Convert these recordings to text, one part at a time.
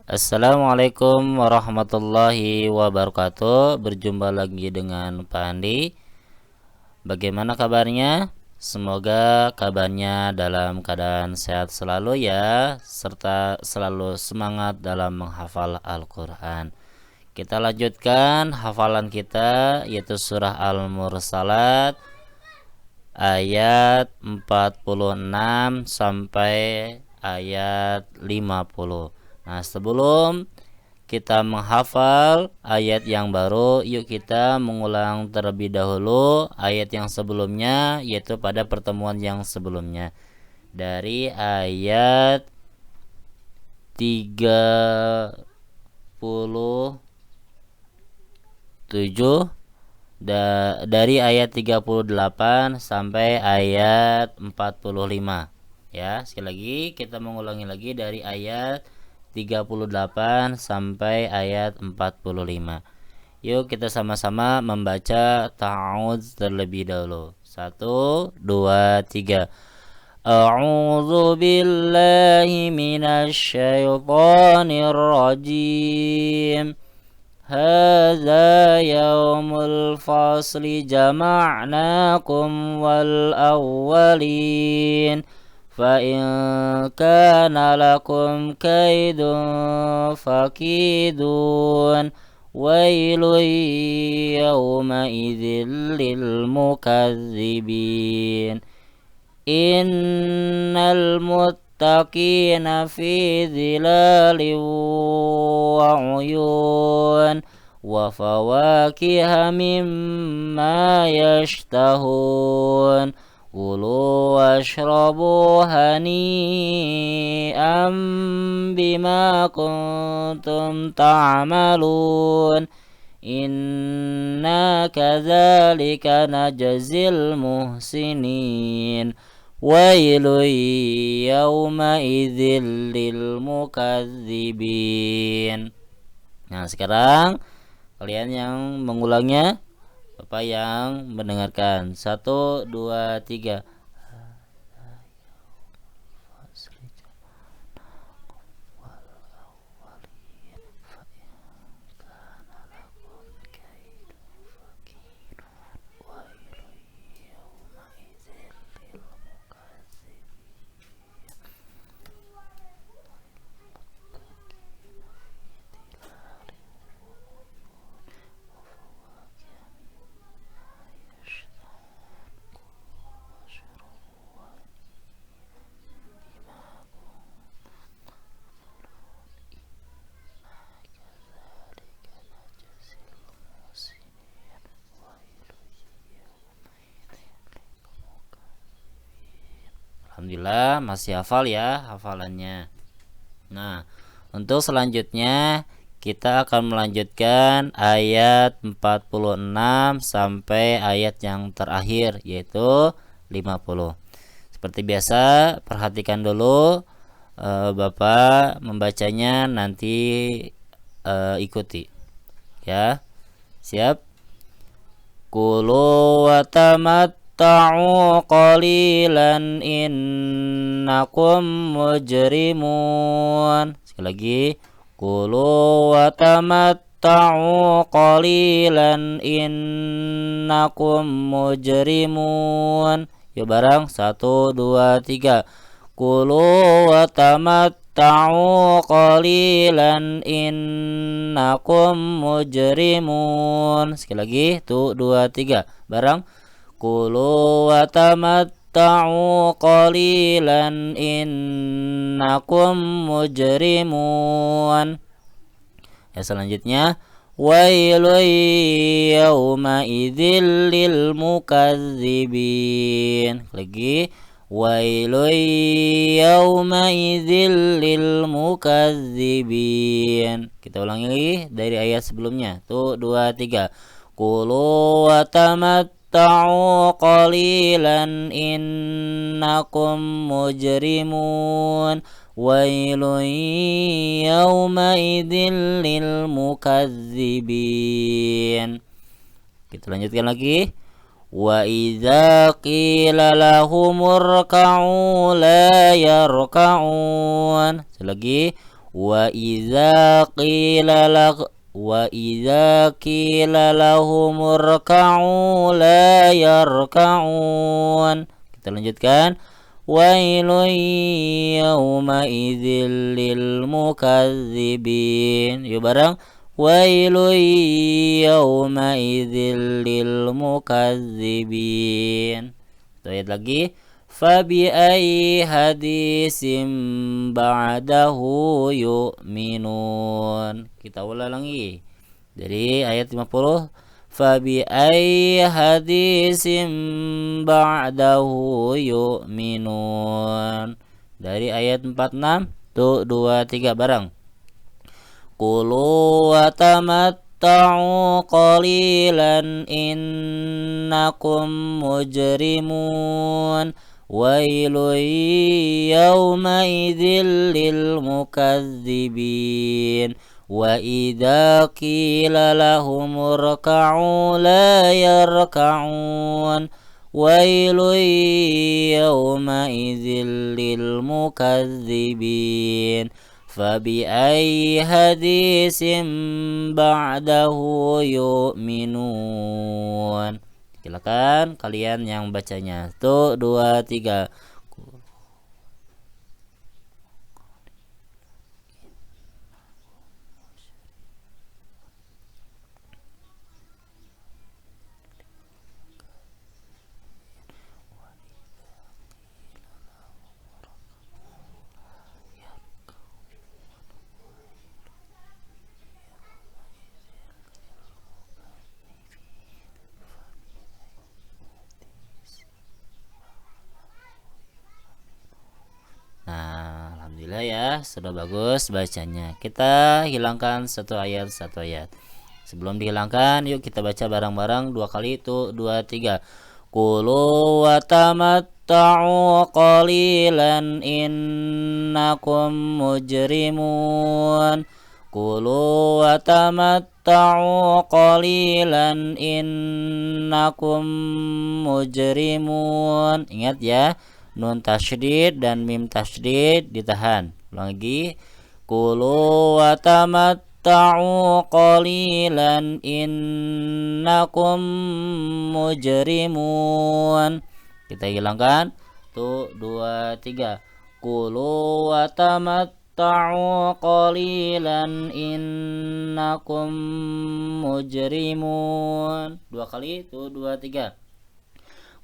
Assalamualaikum warahmatullahi wabarakatuh. Berjumpa lagi dengan Pak Andi. Bagaimana kabarnya? Semoga kabarnya dalam keadaan sehat selalu ya, serta selalu semangat dalam menghafal Al-Quran. Kita lanjutkan hafalan kita, yaitu surah Al-Mursalat ayat 46 sampai ayat 50. Nah, sebelum kita menghafal ayat yang baru, yuk kita mengulang terlebih dahulu ayat yang sebelumnya, yaitu pada pertemuan yang sebelumnya. Dari ayat 37 dari ayat 38 sampai ayat 45. Ya, sekali lagi kita mengulangi lagi dari ayat 38 sampai ayat 45. Yuk kita sama-sama membaca ta'awudz terlebih dahulu. 1, 2, 3. A'udzu billahi minasy syaithanir rajim. Hadza yaumul fasli jama'nakum wal awwalin. فإن كان لكم كيد فكيدون ويل يومئذ للمكذبين إن المتقين في ظلال وعيون وفواكه مما يشتهون كلوا واشربوا هنيئا بما كنتم تعملون إنا كذلك نجزي المحسنين ويل يومئذ للمكذبين. Nah, sekarang kalian yang mengulangnya, Bapak yang mendengarkan. 1, 2, 3. Alhamdulillah masih hafal ya hafalannya. Nah, untuk selanjutnya kita akan melanjutkan ayat 46 sampai ayat yang terakhir, yaitu 50. Seperti biasa, perhatikan dulu, Bapak membacanya, nanti ikuti ya. Siap? Kulu wa tamatta'u qalilan innakum mujrimun. Sekali lagi, kulu wa tamatta'u qalilan innakum mujrimun. Yuk bareng, 1, 2, 3. Kulu wa tamatta'u qalilan innakum mujrimun. Sekali lagi, 1, 2, 3. Bareng. Kulu wa tamatta'u qalilan innakum mujrimun. Ya, selanjutnya, wailun yawma idzil lil mukazzibin. Lagi, wailun yawma idzil lil mukazzibin. Kita ulangi lagi dari ayat sebelumnya. 1, 2, 3. Kulu wa tamatta'u qalilan innakum mujrimun. Wailun yawma idzil lil mukazzibin. Kita lanjutkan lagi. Wa idza qila lahum urka'u la yarka'un. Lagi. wa idza qila lahum irka'u la yarka'un. Kita lanjutkan. Wailun yawma idzil lil mukazzibin. Yuk bareng. Wailun yawma idzil lil mukazzibin. Ayat lagi. Fabi ayyi hadisim ba'dahu yu'minun. Kita ulang lagi. Dari ayat 50. Fabi ayyi hadisim ba'dahu yu'minun. Dari ayat 46. Tuh 2 3 bareng. Qulu wa tamatta'u qalilan innakum mujrimun. Wailun yawma idzil lil mukazzibin. Wa idza qila lahum irka'u la yarka'un. Wailun yawma idzil lil mukazzibin. Fabi ayyi hadisim ba'dahu yu'minun. Silakan kalian yang bacanya. 1 2 3. Nah, alhamdulillah ya, sudah bagus bacanya. Kita hilangkan satu ayat. Sebelum dihilangkan, yuk kita baca bareng-bareng 2 kali. Itu 2 3. Qulu wa tamatta'u qalilan innakum mujrimun. Qulu wa tamatta'u qalilan innakum mujrimun. Ingat ya, nun tasydid dan mim tasydid ditahan. Ulang lagi. Qulu wa tamatta'u qalilan innakum mujrimun. Kita hilangkan. Tuh 2 3. Qulu wa tamatta'u qalilan innakum mujrimun. 2 kali. Tuh 2 3.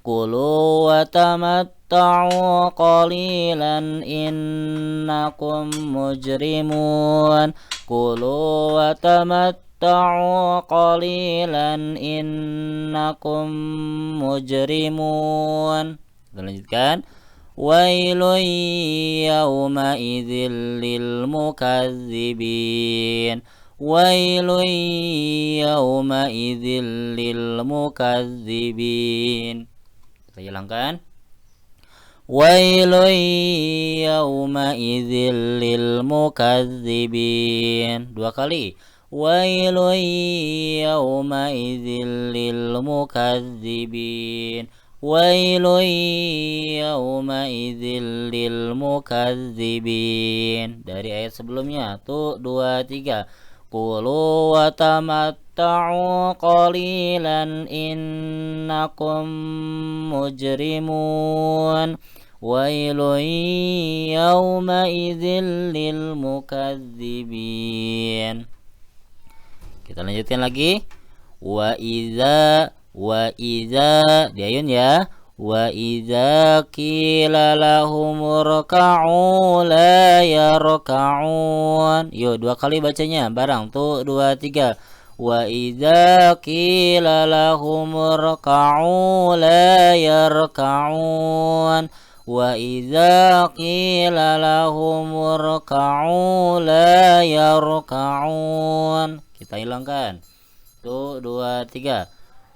Qulu wa tamatta'u qalilan innakum mujrimun. Qulu wa tamatta'u qalilan innakum mujrimun. Kita lanjutkan. Wailun yawma idzil lil mukazzibin. Wailun yawma idzil lil mukazzibin. Kita hilangkan. Wailun yawma idzil lil mukazzibin. 2 kali. Wailun yawma idzil lil mukazzibin. Wailun yawma idzil lil mukazzibin. Dari ayat sebelumnya. Tuh 2 3. Qulu wa tamatta'u qalilan innakum mujrimun. Wailun yawma idzil lil mukazzibin. Kita lanjutkan lagi. Wa idza diayun ya. Wa idza qila lahum irka'u la yarka'un. Yuk 2 kali bacanya bareng. Tuh 2 3. Wa idza qila lahum irka'u la yarka'un. Wa idza qila lahum irka'u la yarka'un. Kita hilangkan. Tuh 2 3.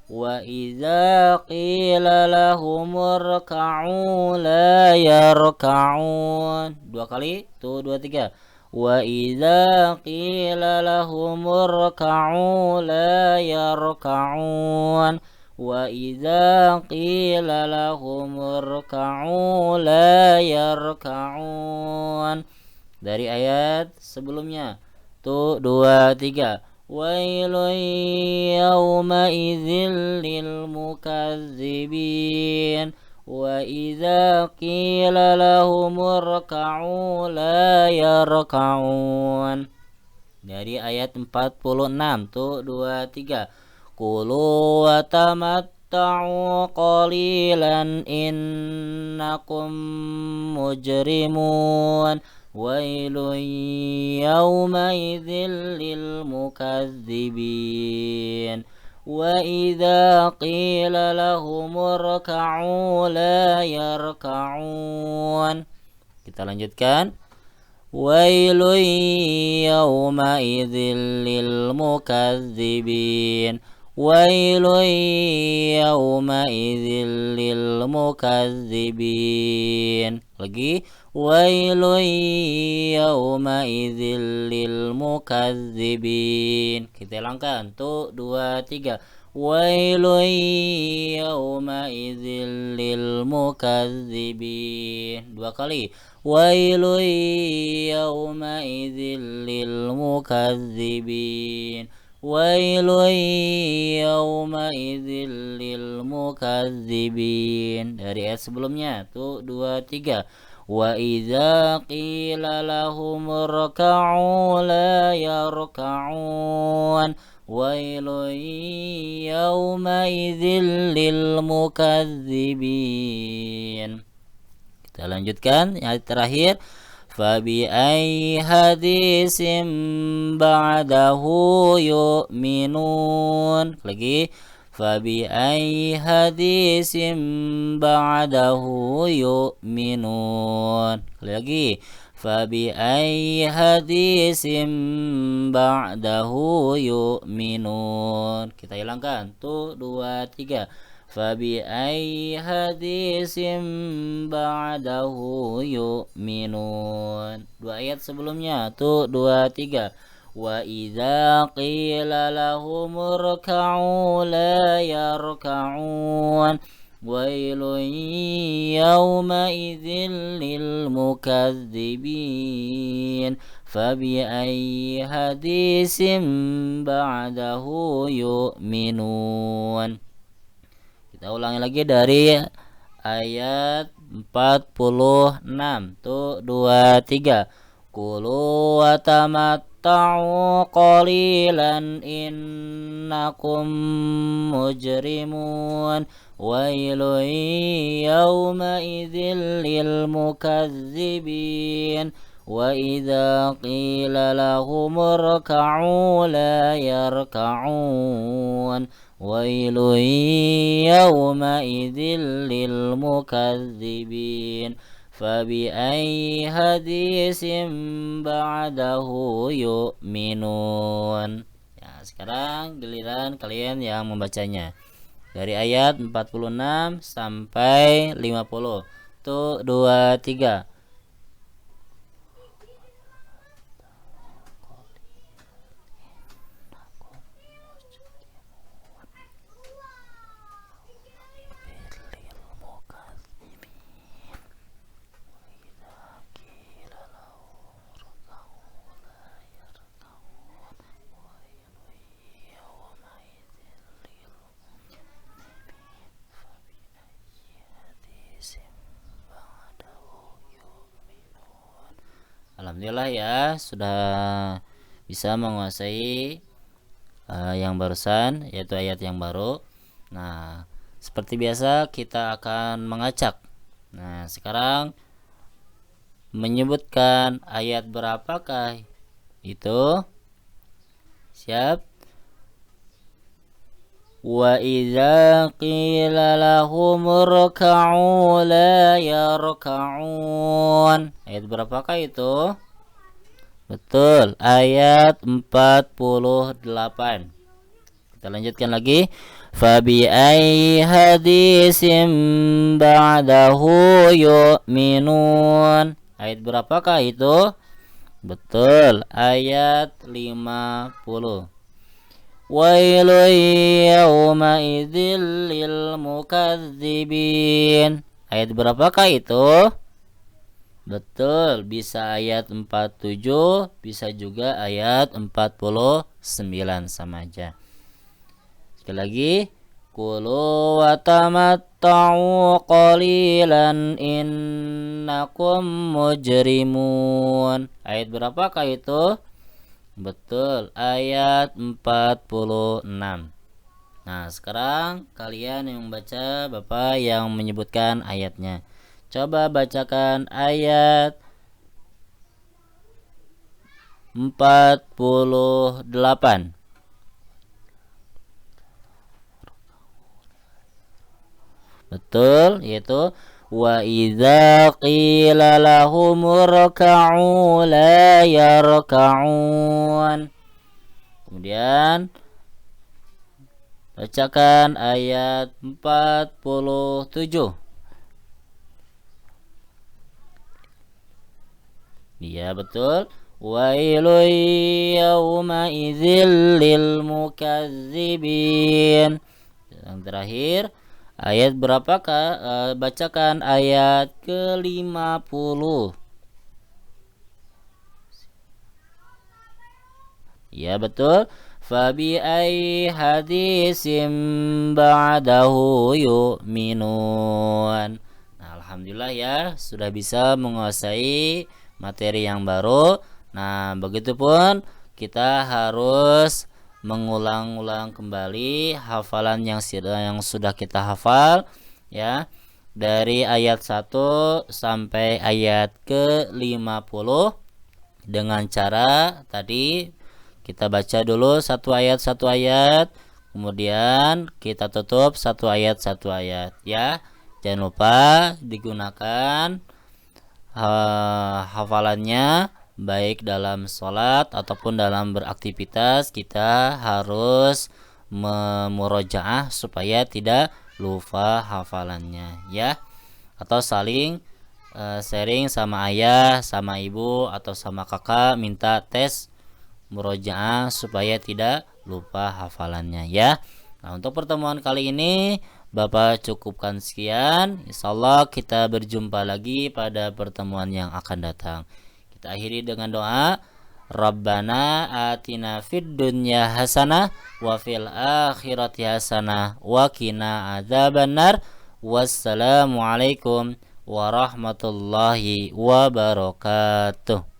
Wa idza qila lahum irka'u la yarka'un. 2 kali. Tuh 2 3. Wa idza qila lahum irka'u la yarka'un. Wa idza qila lahum irka'u la yarka'un. dari ayat sebelumnya. Tuh 2 3. Wailun yawma idzil lil mukazzibin. Wa idza qila lahum irka'u la yarka'un. Dari ayat 46. Tuh 2 3. Kulu wa tamatta'u qalilan innakum mujrimun. Wailun yawma idzil lil mukazzibin. Wa idza qila lahum irka'u la yarka'un. Kita lanjutkan. Wailun yawma idzil lil mukazzibin. Wailun yawma idzil lil mukazzibin. Lagi. Wailun yawma idzil lil mukazzibin. Kita hilangkan. Tuh 2 3. Wailun yawma idzil lil mukazzibin. Dua kali. Wailun yawma idzil lil mukazzibin. Wailun yawma idzil lil mukazzibin. Dari ayat sebelumnya. Tuh 2 3. Wa idza qila lahum irka'u la yarka'un. Wailun yawma idzil lil mukazzibin. Kita lanjutkan ayat terakhir. Fabi ayyi hadisim ba'dahu yu'minun. Lagi. Fabi ayyi hadisim ba'dahu yu'minun. Lagi. Fabi ayyi hadisim ba'dahu yu'minun. Kita hilangkan. Tuh 2 3. Fabi ayyi hadisim ba'dahu yu'minun. Dua ayat sebelumnya. Tuh 2 3. Wa idza qila lahum irka'u la yarka'un. Wailun yawma idzil lil mukazzibin. Fabi ayyi hadisim ba'dahu yu'minun. Kita ulangi lagi dari ayat 46. Tuh 2 3. Kulu wa tamatta'u qalilan innakum mujrimun. Wailun yawma idzil lil mukazzibin. Wa idza qila lahum irka'u la yarka'un. Wailun yawma idzil lil mukazzibin. Fabi ayyi hadisim ba'dahu yu'minun. Ya, sekarang giliran kalian yang membacanya. Dari ayat 46 sampai 50. Tuh 2 3. Alhamdulillah ya, sudah bisa menguasai yang barusan, yaitu ayat yang baru. Nah, seperti biasa kita akan mengacak. Nah, sekarang menyebutkan ayat berapakah itu. Siap? Wa idza qila lahum irka'u la yarka'un. Ayat berapakah itu? Betul, ayat 48. Kita lanjutkan lagi. Fabi ayyi hadisim ba'dahu yu'minun. Ayat berapakah itu? Betul, ayat 50. Wailun yawma idzil lil mukazzibin. Ayat berapakah itu? Betul, bisa ayat 47, bisa juga ayat 49 sama aja. Sekali lagi, kulu wa tamatta'u qalilan innakum mujrimun. Ayat berapakah itu? Betul, ayat 46. Nah, sekarang kalian yang membaca, Bapak yang menyebutkan ayatnya. Coba bacakan ayat 48. Betul, yaitu wa idza qila lahum ruk'u la yarka'un. Kemudian bacakan ayat 47. Iya, betul. Wailu yawma idzil lil mukazzibin. Yang terakhir, ayat berapakah? Bacakan ayat ke-50. Ya, betul. Fabi ai hadisim ba'dahu yu'minun. Nah, alhamdulillah ya, sudah bisa menguasai materi yang baru. Nah, begitupun kita harus mengulang-ulang kembali hafalan yang sudah kita hafal ya, dari ayat 1 sampai ayat ke-50 dengan cara tadi kita baca dulu satu ayat, kemudian kita tutup satu ayat ya. Jangan lupa digunakan hafalannya baik dalam sholat ataupun dalam beraktivitas. Kita harus memurojaah supaya tidak lupa hafalannya ya, atau saling sharing sama ayah, sama ibu, atau sama kakak, minta tes murojaah supaya tidak lupa hafalannya ya. Nah, untuk pertemuan kali ini Bapak cukupkan sekian. Insyaallah kita berjumpa lagi pada pertemuan yang akan datang. Kita akhiri dengan doa. Rabbana atina fid dunya hasanah wa fil akhirati hasanah wa qina adzabannar. Wassalamualaikum warahmatullahi wabarakatuh.